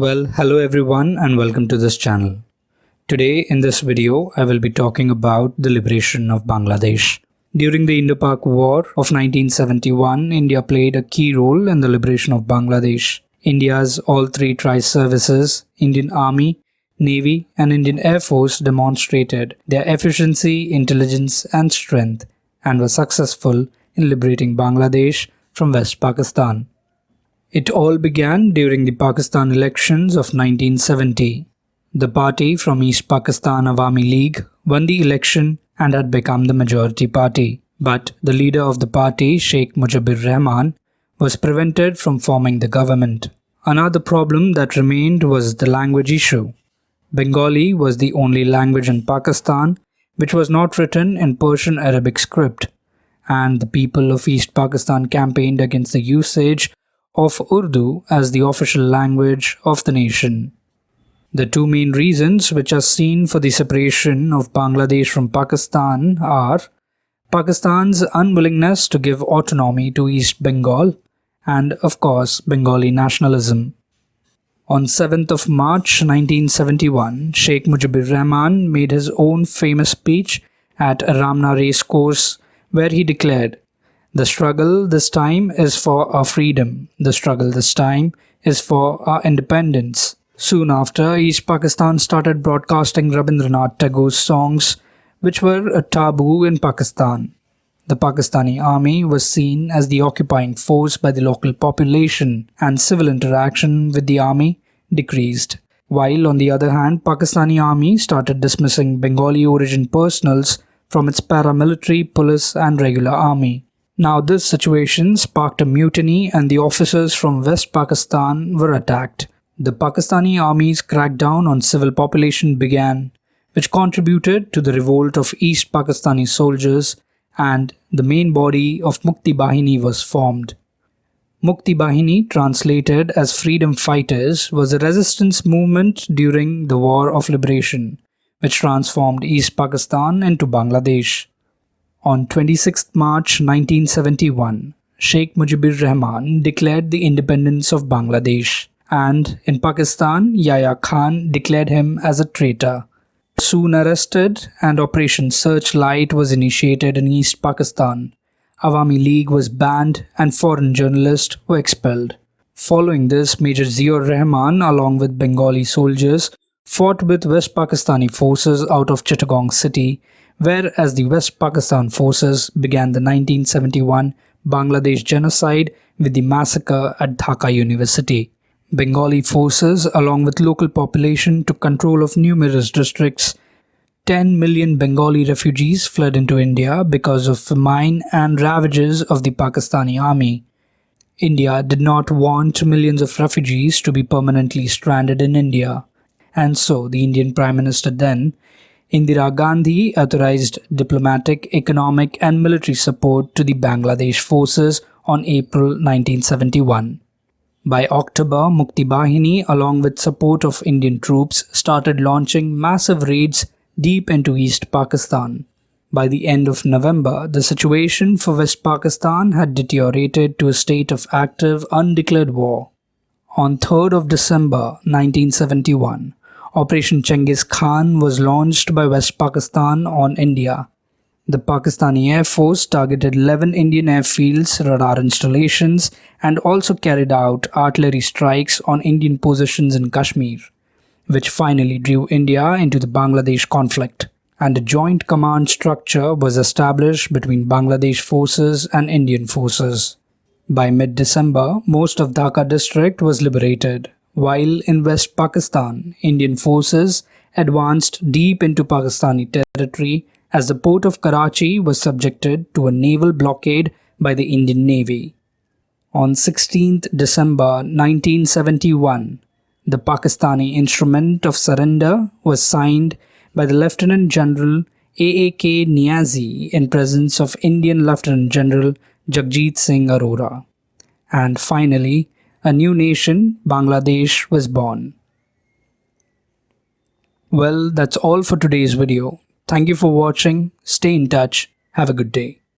Well, hello everyone and welcome to this channel. Today in this video, I will be talking about the liberation of Bangladesh. During the Indo-Pak War of 1971, India played a key role in the liberation of Bangladesh. India's all three tri-services, Indian Army, Navy and Indian Air Force demonstrated their efficiency, intelligence and strength and were successful in liberating Bangladesh from West Pakistan. It all began during the Pakistan elections of 1970. The party from East Pakistan Awami League won the election and had become the majority party. But the leader of the party, Sheikh Mujibur Rahman, was prevented from forming the government. Another problem that remained was the language issue. Bengali was the only language in Pakistan which was not written in Persian Arabic script, and the people of East Pakistan campaigned against the usage of Urdu as the official language of the nation. The two main reasons which are seen for the separation of Bangladesh from Pakistan are Pakistan's unwillingness to give autonomy to East Bengal and, of course, Bengali nationalism. On 7th of March 1971, Sheikh Mujibur Rahman made his own famous speech at Ramna Racecourse where he declared, "The struggle this time is for our freedom. The struggle this time is for our independence." Soon after, East Pakistan started broadcasting Rabindranath Tagore's songs, which were a taboo in Pakistan. The Pakistani army was seen as the occupying force by the local population, and civil interaction with the army decreased. While on the other hand, Pakistani army started dismissing Bengali origin personals from its paramilitary, police and regular army. Now this situation sparked a mutiny and the officers from West Pakistan were attacked. The Pakistani army's crackdown on civil population began, which contributed to the revolt of East Pakistani soldiers, and the main body of Mukti Bahini was formed. Mukti Bahini, translated as freedom fighters, was a resistance movement during the War of Liberation, which transformed East Pakistan into Bangladesh. On 26 March 1971, Sheikh Mujibur Rahman declared the independence of Bangladesh, and in Pakistan, Yahya Khan declared him as a traitor. Soon arrested, and Operation Searchlight was initiated in East Pakistan. Awami League was banned and foreign journalists were expelled. Following this, Major Ziaur Rahman along with Bengali soldiers fought with West Pakistani forces out of Chittagong city, whereas the West Pakistan forces began the 1971 Bangladesh genocide with the massacre at Dhaka University. Bengali forces along with local population took control of numerous districts. 10 million Bengali refugees fled into India because of famine and ravages of the Pakistani army. India did not want millions of refugees to be permanently stranded in India, and so the Indian Prime Minister then, Indira Gandhi, authorized diplomatic, economic and military support to the Bangladesh forces on April 1971. By October, Mukti Bahini, along with support of Indian troops, started launching massive raids deep into East Pakistan. By the end of November, the situation for West Pakistan had deteriorated to a state of active, undeclared war. On 3rd of December 1971, Operation Chengiz was launched by West Pakistan on India. The Pakistani Air Force targeted 11 Indian airfields, radar installations, and also carried out artillery strikes on Indian positions in Kashmir, which finally drew India into the Bangladesh conflict, and a joint command structure was established between Bangladesh forces and Indian forces. By mid-December, most of Dhaka district was liberated, while in West Pakistan, Indian forces advanced deep into Pakistani territory as the port of Karachi was subjected to a naval blockade by the Indian Navy. On 16th December 1971, the Pakistani Instrument of Surrender was signed by the Lt General A.A.K NIAZI in presence of Indian Lt General Jagjit Singh Arora. And finally, a new nation, Bangladesh, was born. Well, that's all for today's video. Thank you for watching. Stay in touch. Have a good day.